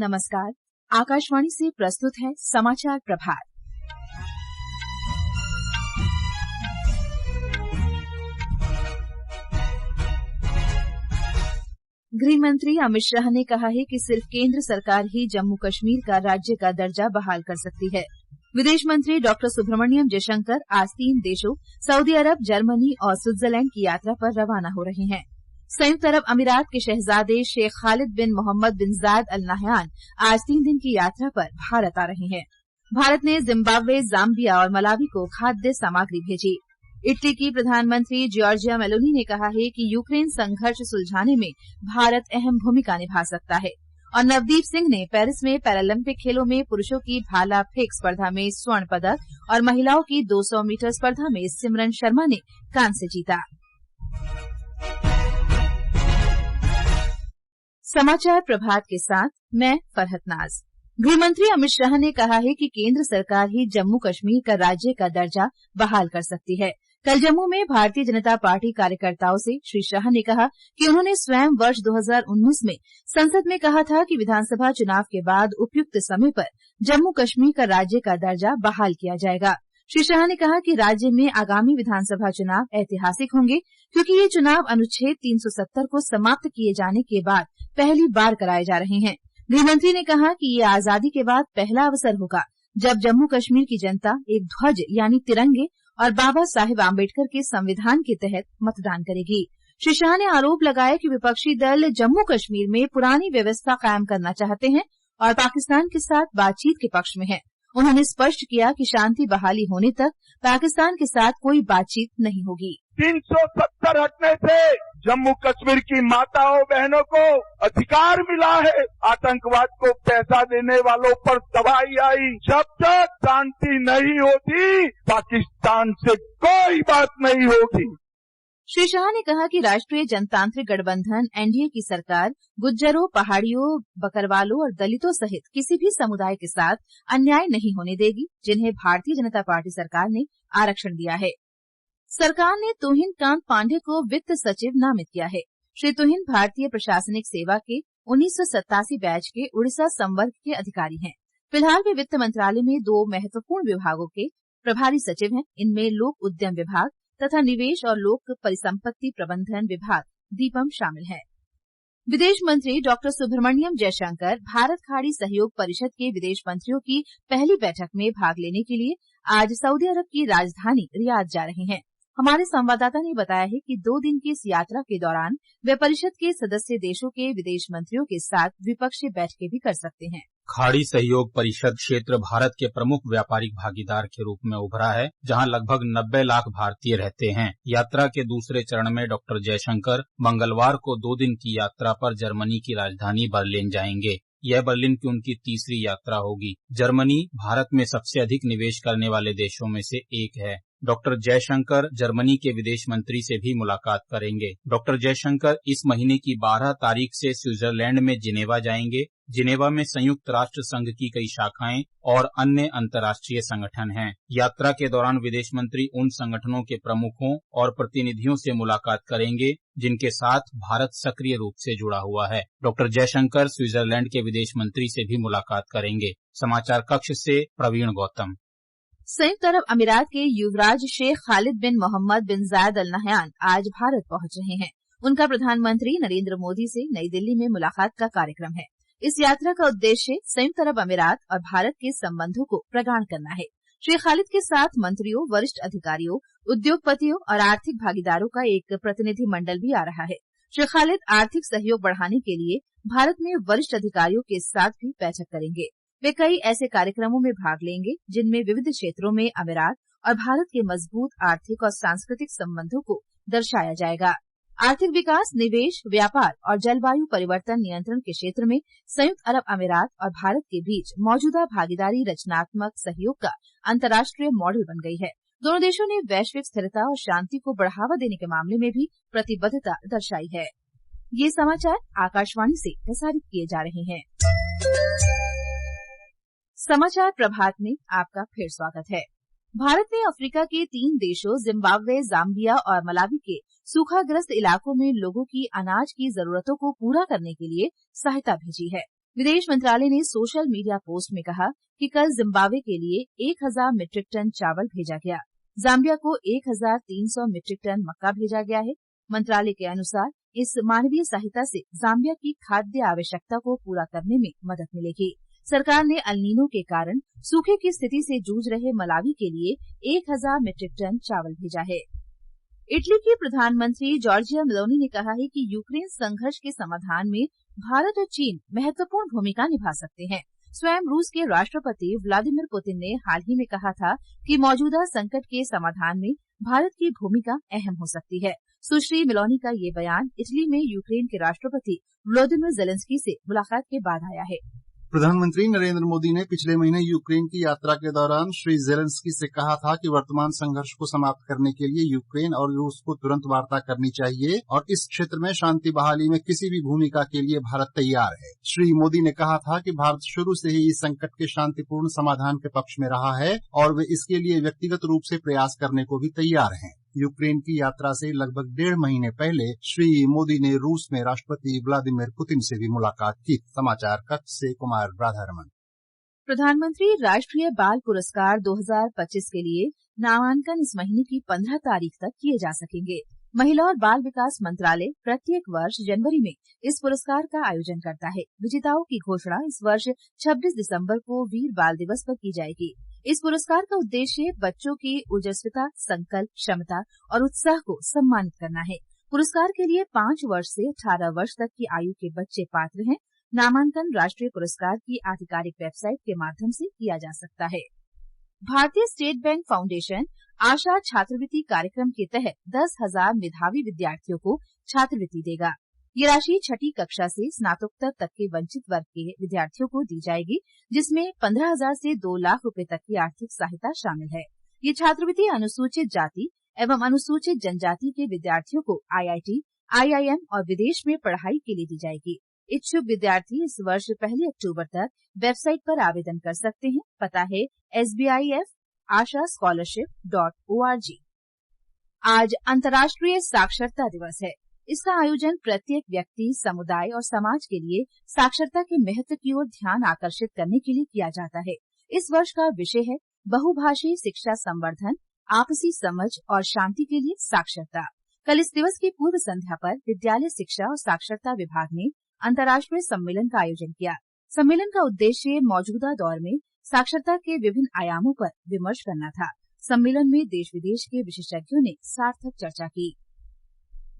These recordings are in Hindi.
नमस्कार। आकाशवाणी से प्रस्तुत है समाचार प्रभात। गृह मंत्री अमित शाह ने कहा है कि सिर्फ केंद्र सरकार ही जम्मू कश्मीर का राज्य का दर्जा बहाल कर सकती है। विदेश मंत्री डॉक्टर सुब्रमण्यम जयशंकर आज 3 देशों सऊदी अरब, जर्मनी और स्विट्जरलैंड की यात्रा पर रवाना हो रहे हैं। संयुक्त अरब अमीरात के शहजादे शेख खालिद बिन मोहम्मद बिन जायद अल नहयान आज 3 दिन की यात्रा पर भारत आ रहे हैं। भारत ने जिम्बाब्वे, जाम्बिया और मलावी को खाद्य सामग्री भेजी। इटली की प्रधानमंत्री जॉर्जिया मेलोनी ने कहा है कि यूक्रेन संघर्ष सुलझाने में भारत अहम भूमिका निभा सकता है। और नवदीप सिंह ने पेरिस में पैरालंपिक खेलों में पुरुषों की भाला फेंक स्पर्धा में स्वर्ण पदक और महिलाओं की 200 मीटर स्पर्धा में सिमरन शर्मा ने कांस्य जीता। समाचार प्रभात के साथ मैं फरहत नाज। गृह मंत्री अमित शाह ने कहा है कि केंद्र सरकार ही जम्मू कश्मीर का राज्य का दर्जा बहाल कर सकती है। कल जम्मू में भारतीय जनता पार्टी कार्यकर्ताओं से श्री शाह ने कहा कि उन्होंने स्वयं वर्ष 2019 में संसद में कहा था कि विधानसभा चुनाव के बाद उपयुक्त समय पर जम्मू कश्मीर का राज्य का दर्जा बहाल किया जाएगा। श्री शाह ने कहा कि राज्य में आगामी विधानसभा चुनाव ऐतिहासिक होंगे क्योंकि ये चुनाव अनुच्छेद 370 को समाप्त किए जाने के बाद पहली बार कराए जा रहे हैं। गृहमंत्री ने कहा कि ये आजादी के बाद पहला अवसर होगा जब जम्मू कश्मीर की जनता एक ध्वज यानी तिरंगे और बाबा साहेब आम्बेडकर के संविधान के तहत मतदान करेगी। श्री शाह ने आरोप लगाया कि विपक्षी दल जम्मू कश्मीर में पुरानी व्यवस्था कायम करना चाहते हैं और पाकिस्तान के साथ बातचीत के पक्ष में है। उन्होंने स्पष्ट किया कि शांति बहाली होने तक पाकिस्तान के साथ कोई बातचीत नहीं होगी। 370 हटने से जम्मू कश्मीर की माताओं बहनों को अधिकार मिला है। आतंकवाद को पैसा देने वालों पर दबाई आई। जब तक शांति नहीं होती पाकिस्तान से कोई बात नहीं होगी। श्री शाह ने कहा कि राष्ट्रीय जनतांत्रिक गठबंधन एनडीए की सरकार गुज्जरों, पहाड़ियों, बकरवालों और दलितों सहित किसी भी समुदाय के साथ अन्याय नहीं होने देगी जिन्हें भारतीय जनता पार्टी सरकार ने आरक्षण दिया है। सरकार ने तुहिन कांत पांडे को वित्त सचिव नामित किया है। श्री तुहिन भारतीय प्रशासनिक सेवा के 1987 बैच के उड़ीसा संवर्ग के अधिकारी हैं। फिलहाल वे वित्त मंत्रालय में 2 महत्वपूर्ण विभागों के प्रभारी सचिव हैं। इनमें लोक उद्यम विभाग तथा निवेश और लोक परिसंपत्ति प्रबंधन विभाग दीपम शामिल है। विदेश मंत्री डॉक्टर सुब्रमण्यम जयशंकर भारत खाड़ी सहयोग परिषद के विदेश मंत्रियों की पहली बैठक में भाग लेने के लिए आज सऊदी अरब की राजधानी रियाद जा रहे हैं। हमारे संवाददाता ने बताया है कि 2 दिन की इस यात्रा के दौरान वे परिषद के सदस्य देशों के विदेश मंत्रियों के साथ द्विपक्षीय बैठकें भी कर सकते हैं। खाड़ी सहयोग परिषद क्षेत्र भारत के प्रमुख व्यापारिक भागीदार के रूप में उभरा है, जहां लगभग 90 लाख भारतीय रहते हैं। यात्रा के दूसरे चरण में डॉक्टर जयशंकर मंगलवार को 2 दिन की यात्रा पर जर्मनी की राजधानी बर्लिन जाएंगे। यह बर्लिन की उनकी तीसरी यात्रा होगी। जर्मनी भारत में सबसे अधिक निवेश करने वाले देशों में से एक है। डॉक्टर जयशंकर जर्मनी के विदेश मंत्री से भी मुलाकात करेंगे। डॉक्टर जयशंकर इस महीने की 12 तारीख से स्विट्जरलैंड में जिनेवा जाएंगे। जिनेवा में संयुक्त राष्ट्र संघ की कई शाखाएं और अन्य अंतर्राष्ट्रीय संगठन हैं। यात्रा के दौरान विदेश मंत्री उन संगठनों के प्रमुखों और प्रतिनिधियों से मुलाकात करेंगे जिनके साथ भारत सक्रिय रूप से जुड़ा हुआ है। डॉक्टर जयशंकर स्विट्जरलैंड के विदेश मंत्री से भी मुलाकात करेंगे। समाचार कक्ष से प्रवीण गौतम। संयुक्त अरब अमीरात के युवराज शेख खालिद बिन मोहम्मद बिन जायद अल नहयान आज भारत पहुंच रहे हैं। उनका प्रधानमंत्री नरेंद्र मोदी से नई दिल्ली में मुलाकात का कार्यक्रम है। इस यात्रा का उद्देश्य संयुक्त अरब अमीरात और भारत के संबंधों को प्रगाढ़ करना है। श्री खालिद के साथ मंत्रियों, वरिष्ठ अधिकारियों, उद्योगपतियों और आर्थिक भागीदारों का एक प्रतिनिधि मंडल भी आ रहा है। श्री खालिद आर्थिक सहयोग बढ़ाने के लिए भारत में वरिष्ठ अधिकारियों के साथ भी बैठक करेंगे। वे कई ऐसे कार्यक्रमों में भाग लेंगे जिनमें विविध क्षेत्रों में अमीरात और भारत के मजबूत आर्थिक और सांस्कृतिक संबंधों को दर्शाया जाएगा। आर्थिक विकास, निवेश, व्यापार और जलवायु परिवर्तन नियंत्रण के क्षेत्र में संयुक्त अरब अमीरात और भारत के बीच मौजूदा भागीदारी रचनात्मक सहयोग का अंतर्राष्ट्रीय मॉडल बन गई है। दोनों देशों ने वैश्विक स्थिरता और शांति को बढ़ावा देने के मामले में भी प्रतिबद्धता दर्शाई है। ये समाचार आकाशवाणी से प्रसारित किए जा रहे हैं। समाचार प्रभात में आपका फिर स्वागत है। भारत ने अफ्रीका के 3 देशों जिम्बाब्वे, जाम्बिया और मलावी के सूखाग्रस्त इलाकों में लोगों की अनाज की जरूरतों को पूरा करने के लिए सहायता भेजी है। विदेश मंत्रालय ने सोशल मीडिया पोस्ट में कहा कि कल जिम्बाब्वे के लिए 1000 मीट्रिक टन चावल भेजा गया। जाम्बिया को 1300 मीट्रिक टन मक्का भेजा गया है। मंत्रालय के अनुसार इस मानवीय सहायता से जाम्बिया की खाद्य आवश्यकता को पूरा करने में मदद मिलेगी। सरकार ने अल नीनो के कारण सूखे की स्थिति से जूझ रहे मलावी के लिए 1000 मीट्रिक टन चावल भेजा है। इटली के प्रधानमंत्री जॉर्जिया मेलोनी ने कहा है कि यूक्रेन संघर्ष के समाधान में भारत और चीन महत्वपूर्ण भूमिका निभा सकते हैं। स्वयं रूस के राष्ट्रपति व्लादिमीर पुतिन ने हाल ही में कहा था कि मौजूदा संकट के समाधान में भारत की भूमिका अहम हो सकती है। सुश्री मेलोनी का ये बयान इटली में यूक्रेन के राष्ट्रपति वोलोदिमीर ज़ेलेंस्की से मुलाकात के बाद आया है। प्रधानमंत्री नरेंद्र मोदी ने पिछले महीने यूक्रेन की यात्रा के दौरान श्री ज़ेलेंस्की से कहा था कि वर्तमान संघर्ष को समाप्त करने के लिए यूक्रेन और रूस को तुरंत वार्ता करनी चाहिए और इस क्षेत्र में शांति बहाली में किसी भी भूमिका के लिए भारत तैयार है। श्री मोदी ने कहा था कि भारत शुरू से ही इस संकट के शांतिपूर्ण समाधान के पक्ष में रहा है और वे इसके लिए व्यक्तिगत रूप से प्रयास करने को भी तैयार हैं। यूक्रेन की यात्रा से लगभग 1.5 महीने पहले श्री मोदी ने रूस में राष्ट्रपति व्लादिमीर पुतिन से भी मुलाकात की। समाचार कक्ष से कुमार राधारमन। प्रधानमंत्री राष्ट्रीय बाल पुरस्कार 2025 के लिए नामांकन इस महीने की 15 तारीख तक किए जा सकेंगे। महिला और बाल विकास मंत्रालय प्रत्येक वर्ष जनवरी में इस पुरस्कार का आयोजन करता है। विजेताओं की घोषणा इस वर्ष 26 दिसंबर को वीर बाल दिवस पर की जाएगी। इस पुरस्कार का उद्देश्य बच्चों की ओजस्विता, संकल्प, क्षमता और उत्साह को सम्मानित करना है। पुरस्कार के लिए 5 वर्ष से 18 वर्ष तक की आयु के बच्चे पात्र हैं। नामांकन राष्ट्रीय पुरस्कार की आधिकारिक वेबसाइट के माध्यम से किया जा सकता है। भारतीय स्टेट बैंक फाउंडेशन आशा छात्रवृत्ति कार्यक्रम के तहत 10,000 मेधावी विद्यार्थियों को छात्रवृत्ति देगा। ये राशि 6ठी कक्षा से स्नातकोत्तर तक के वंचित वर्ग के विद्यार्थियों को दी जाएगी, जिसमें 15,000 से 2 लाख रुपए तक की आर्थिक सहायता शामिल है। ये छात्रवृत्ति अनुसूचित जाति एवं अनुसूचित जनजाति के विद्यार्थियों को IIT, IIM और विदेश में पढ़ाई के लिए दी जाएगी। इच्छुक विद्यार्थी इस वर्ष 1 अक्टूबर तक वेबसाइट पर आवेदन कर सकते हैं। पता है sbifasha-scholarship.org। आज अंतर्राष्ट्रीय साक्षरता दिवस है। इसका आयोजन प्रत्येक व्यक्ति, समुदाय और समाज के लिए साक्षरता के महत्व की ओर ध्यान आकर्षित करने के लिए किया जाता है। इस वर्ष का विषय है बहुभाषी शिक्षा संवर्धन, आपसी समझ और शांति के लिए साक्षरता। कल इस दिवस की पूर्व संध्या पर विद्यालय शिक्षा और साक्षरता विभाग ने अंतर्राष्ट्रीय सम्मेलन का आयोजन किया। सम्मेलन का उद्देश्य मौजूदा दौर में साक्षरता के विभिन्न आयामों पर विमर्श करना था। सम्मेलन में देश विदेश के विशेषज्ञों ने सार्थक चर्चा की।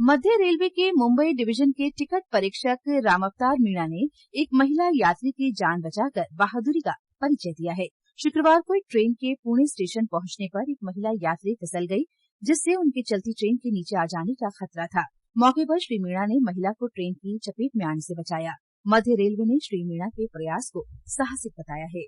मध्य रेलवे के मुंबई डिवीजन के टिकट परीक्षक रामअवतार मीणा ने एक महिला यात्री की जान बचाकर बहादुरी का परिचय दिया है। शुक्रवार को एक ट्रेन के पुणे स्टेशन पहुंचने पर एक महिला यात्री फिसल गई, जिससे उनकी चलती ट्रेन के नीचे आ जाने का खतरा था। मौके पर श्री मीणा ने महिला को ट्रेन की चपेट में आने से बचाया। मध्य रेलवे ने श्री मीणा के प्रयास को साहसिक बताया है।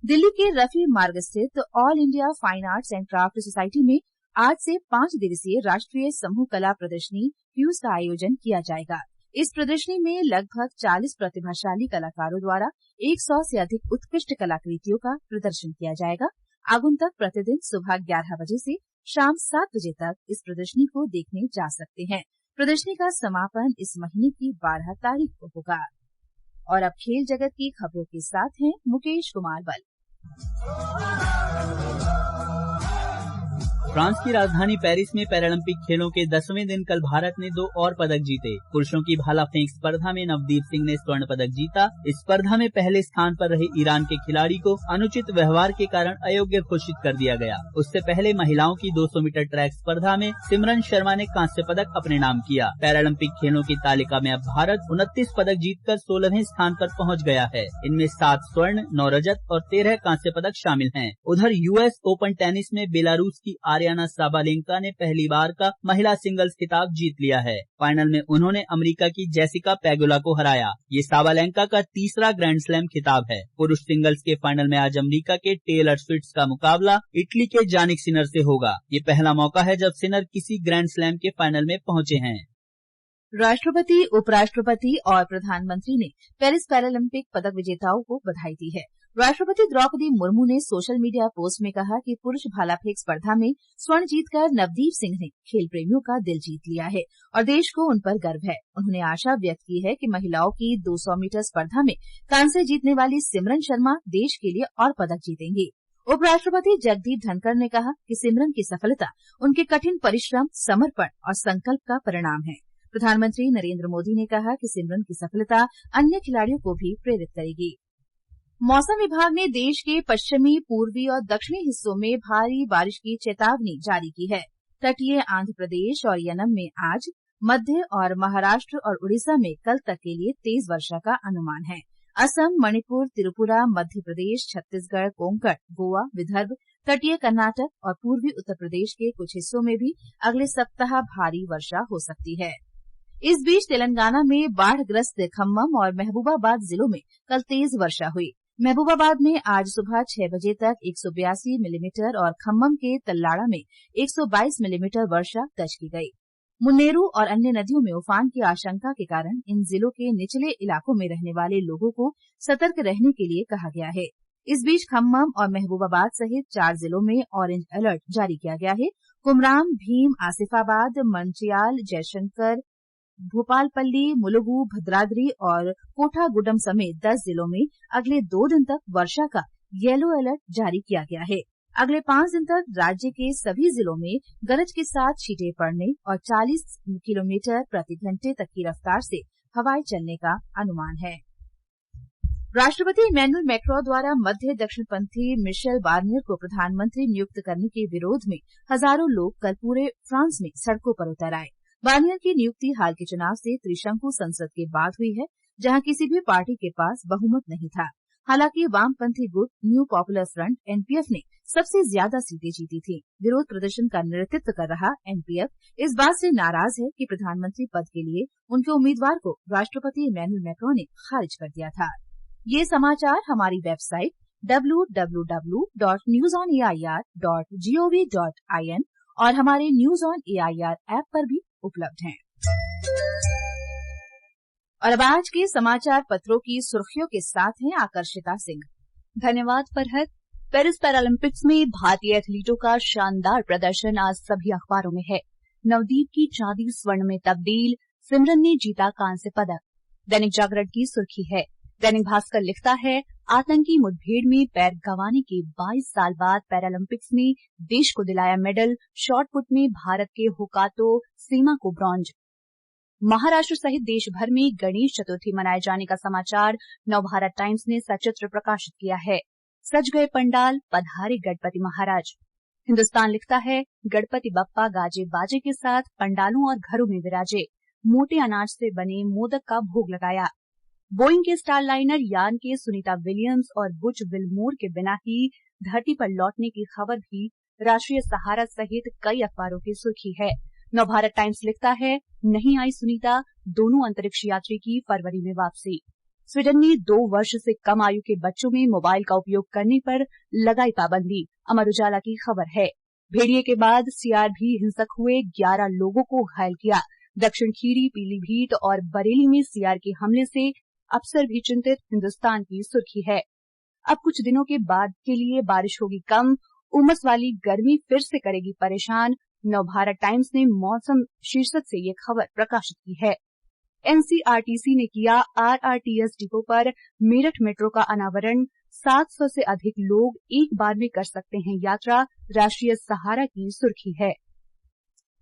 दिल्ली के रफी मार्ग स्थित all India fine arts and craft society में आज से 5 दिवसीय राष्ट्रीय समूह कला प्रदर्शनी फ्यूज का आयोजन किया जाएगा। इस प्रदर्शनी में लगभग 40 प्रतिभाशाली कलाकारों द्वारा 100 से अधिक उत्कृष्ट कलाकृतियों का प्रदर्शन किया जाएगा। आगंतुक प्रतिदिन सुबह 11 बजे से शाम 7 बजे तक इस प्रदर्शनी को देखने जा सकते हैं। प्रदर्शनी का समापन इस महीने की 12 तारीख को होगा। और अब खेल जगत की खबरों के साथ हैं मुकेश कुमार बल। फ्रांस की राजधानी पेरिस में पैरालंपिक खेलों के 10वें दिन कल भारत ने 2 और पदक जीते। पुरुषों की भाला फेंक स्पर्धा में नवदीप सिंह ने स्वर्ण पदक जीता। इस स्पर्धा में पहले स्थान पर रहे ईरान के खिलाड़ी को अनुचित व्यवहार के कारण अयोग्य घोषित कर दिया गया। उससे पहले महिलाओं की 200 मीटर ट्रैक स्पर्धा में सिमरन शर्मा ने कांस्य पदक अपने नाम किया। पैरालंपिक खेलों की तालिका में अब भारत 29 पदक जीतकर 16वें स्थान पर पहुँच गया है। इनमें 7 स्वर्ण, 9 रजत और 13 कांस्य पदक शामिल हैं। उधर US ओपन टेनिस में बेलारूस की आर्याना साबालेंका ने पहली बार का महिला सिंगल्स खिताब जीत लिया है। फाइनल में उन्होंने अमेरिका की जेसिका पेगुला को हराया। ये साबालेंका का तीसरा ग्रैंड स्लैम खिताब है। पुरुष सिंगल्स के फाइनल में आज अमेरिका के टेलर स्विफ्ट का मुकाबला इटली के जानिक सिनर से होगा। ये पहला मौका है जब सिनर किसी ग्रैंड स्लैम के फाइनल में पहुंचे हैं। राष्ट्रपति, उपराष्ट्रपति और प्रधानमंत्री ने पेरिस पैरालंपिक पदक विजेताओं को बधाई दी है। राष्ट्रपति द्रौपदी मुर्मू ने सोशल मीडिया पोस्ट में कहा कि पुरुष भाला फेंक स्पर्धा में स्वर्ण जीतकर नवदीप सिंह ने खेल प्रेमियों का दिल जीत लिया है और देश को उन पर गर्व है। उन्होंने आशा व्यक्त की है कि महिलाओं की 200 मीटर स्पर्धा में कांस्य जीतने वाली सिमरन शर्मा देश के लिए और पदक जीतेंगी। उपराष्ट्रपति जगदीप धनखड़ ने कहा कि सिमरन की सफलता उनके कठिन परिश्रम, समर्पण और संकल्प का परिणाम है। प्रधानमंत्री नरेंद्र मोदी ने कहा कि सिमरन की सफलता अन्य खिलाड़ियों को भी प्रेरित करेगी। मौसम विभाग ने देश के पश्चिमी, पूर्वी और दक्षिणी हिस्सों में भारी बारिश की चेतावनी जारी की है। तटीय आंध्र प्रदेश और यनम में आज, मध्य और महाराष्ट्र और उड़ीसा में कल तक के लिए तेज वर्षा का अनुमान है। असम, मणिपुर, त्रिपुरा, मध्य प्रदेश, छत्तीसगढ़, कोंकण, गोवा, विदर्भ, तटीय कर्नाटक और पूर्वी उत्तर प्रदेश के कुछ हिस्सों में भी अगले सप्ताह भारी वर्षा हो सकती है। इस बीच तेलंगाना में बाढ़ग्रस्त खम्मम और महबूबाबाद जिलों में कल तेज वर्षा हुई। महबूबाबाद में आज सुबह 6 बजे तक 182 मिलीमीटर और खम्मम के तल्लाड़ा में 122 मिलीमीटर वर्षा दर्ज की गई। मुन्नेरू और अन्य नदियों में उफान की आशंका के कारण इन जिलों के निचले इलाकों में रहने वाले लोगों को सतर्क रहने के लिए कहा गया है। इस बीच खम्मम और महबूबाबाद सहित 4 जिलों में ऑरेंज अलर्ट जारी किया गया है। कुमराम, भीम, आसिफाबाद, मंचियाल, जयशंकर, भोपालपल्ली, मुलुगु, भद्राद्री और कोठागुडम समेत 10 जिलों में अगले 2 दिन तक वर्षा का येलो अलर्ट जारी किया गया है। अगले 5 दिन तक राज्य के सभी जिलों में गरज के साथ छींटे पड़ने और 40 किलोमीटर प्रति घंटे तक की रफ्तार से हवाएं चलने का अनुमान है। राष्ट्रपति इमैनुअल मैक्रों द्वारा मध्य दक्षिणपंथी मिशेल बार्नियर को प्रधानमंत्री नियुक्त करने के विरोध में हजारों लोग कल पूरे फ्रांस में सड़कों पर उतर आए। बार्नियर की नियुक्ति हाल के चुनाव से त्रिशंकु संसद के बाद हुई है, जहां किसी भी पार्टी के पास बहुमत नहीं था। हालांकि वामपंथी गुट न्यू पॉपुलर फ्रंट एनपीएफ ने सबसे ज्यादा सीटें जीती थी। विरोध प्रदर्शन का नेतृत्व कर रहा एनपीएफ इस बात से नाराज है कि प्रधानमंत्री पद के लिए उनके उम्मीदवार को राष्ट्रपति इमैनुअल मैक्रों ने खारिज कर दिया था। ये समाचार हमारी वेबसाइट www.newsonair.gov.in और हमारे न्यूज ऑन एआईआर ऐप पर भी उपलब्ध हैं। और अब आज के समाचार पत्रों की सुर्खियों के साथ हैं आकर्षिता सिंह। धन्यवाद फरहत। पेरिस पैरालंपिक्स में भारतीय एथलीटों का शानदार प्रदर्शन आज सभी अखबारों में है। नवदीप की चांदी स्वर्ण में तब्दील, सिमरन ने जीता कांस्य पदक। दैनिक जागरण की सुर्खी है। दैनिक भास्कर लिखता है, आतंकी मुठभेड़ में पैर गंवाने के 22 साल बाद पैरालंपिक्स में देश को दिलाया मेडल। शॉटपुट में भारत के होकातो सीमा को ब्रॉन्ज। महाराष्ट्र सहित देश भर में गणेश चतुर्थी मनाए जाने का समाचार नवभारत टाइम्स ने सचित्र प्रकाशित किया है। सज गए पंडाल, पधारे गणपति महाराज। हिन्दुस्तान लिखता है, गणपति बप्पा गाजे बाजे के साथ पंडालों और घरों में विराजे। मोटे अनाज से बने मोदक का भोग लगाया। बोइंग के स्टार लाइनर यान के सुनीता विलियम्स और बुच विलमोर के बिना ही धरती पर लौटने की खबर भी राष्ट्रीय सहारा सहित कई अखबारों की सुर्खी है। नवभारत टाइम्स लिखता है, नहीं आई सुनीता, दोनों अंतरिक्ष यात्री की फरवरी में वापसी। स्वीडन में 2 वर्ष से कम आयु के बच्चों में मोबाइल का उपयोग करने पर लगाई पाबंदी। अमर उजाला की खबर है। भेड़िए के बाद सियार भी हिंसक हुए, 11 लोगों को घायल किया। दक्षिण खीरी, पीलीभीत और बरेली में सियार के हमले से अफसर भी चिंतित। हिन्दुस्तान की सुर्खी है। अब कुछ दिनों के बाद के लिए बारिश होगी कम, उमस वाली गर्मी फिर से करेगी परेशान। नवभारत टाइम्स ने मौसम शीर्षक से ये खबर प्रकाशित की है। एनसीआरटीसी ने किया आरआरटीएस डिपो पर मेरठ मेट्रो का अनावरण। 700 से अधिक लोग एक बार में कर सकते हैं यात्रा। राष्ट्रीय सहारा की सुर्खी है।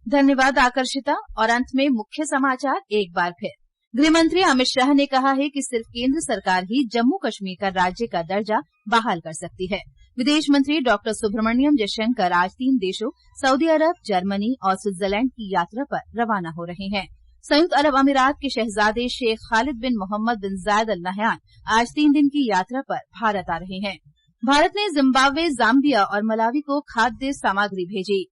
धन्यवाद आकर्षिता। और अंत में मुख्य समाचार एक बार फिर। गृहमंत्री अमित शाह ने कहा है कि सिर्फ केंद्र सरकार ही जम्मू कश्मीर का राज्य का दर्जा बहाल कर सकती है। विदेश मंत्री डॉक्टर सुब्रमण्यम जयशंकर आज 3 देशों सऊदी अरब, जर्मनी और स्विट्जरलैंड की यात्रा पर रवाना हो रहे हैं। संयुक्त अरब अमीरात के शहजादे शेख खालिद बिन मोहम्मद बिन जायद अल नहयान आज 3 दिन की यात्रा पर भारत आ रहे हैं। भारत ने जिम्बाब्वे, जाम्बिया और मलावी को खाद्य सामग्री भेजी।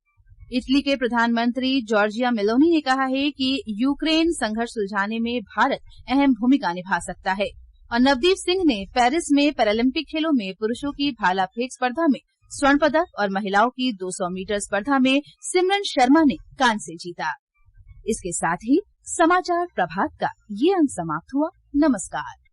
इटली के प्रधानमंत्री जॉर्जिया मेलोनी ने कहा है कि यूक्रेन संघर्ष सुलझाने में भारत अहम भूमिका निभा सकता है। और नवदीप सिंह ने पेरिस में पैरालंपिक खेलों में पुरुषों की भाला फेंक स्पर्धा में स्वर्ण पदक और महिलाओं की 200 मीटर स्पर्धा में सिमरन शर्मा ने कांस्य जीता। इसके साथ ही समाचार प्रभात का ये अंक समाप्त हुआ। नमस्कार।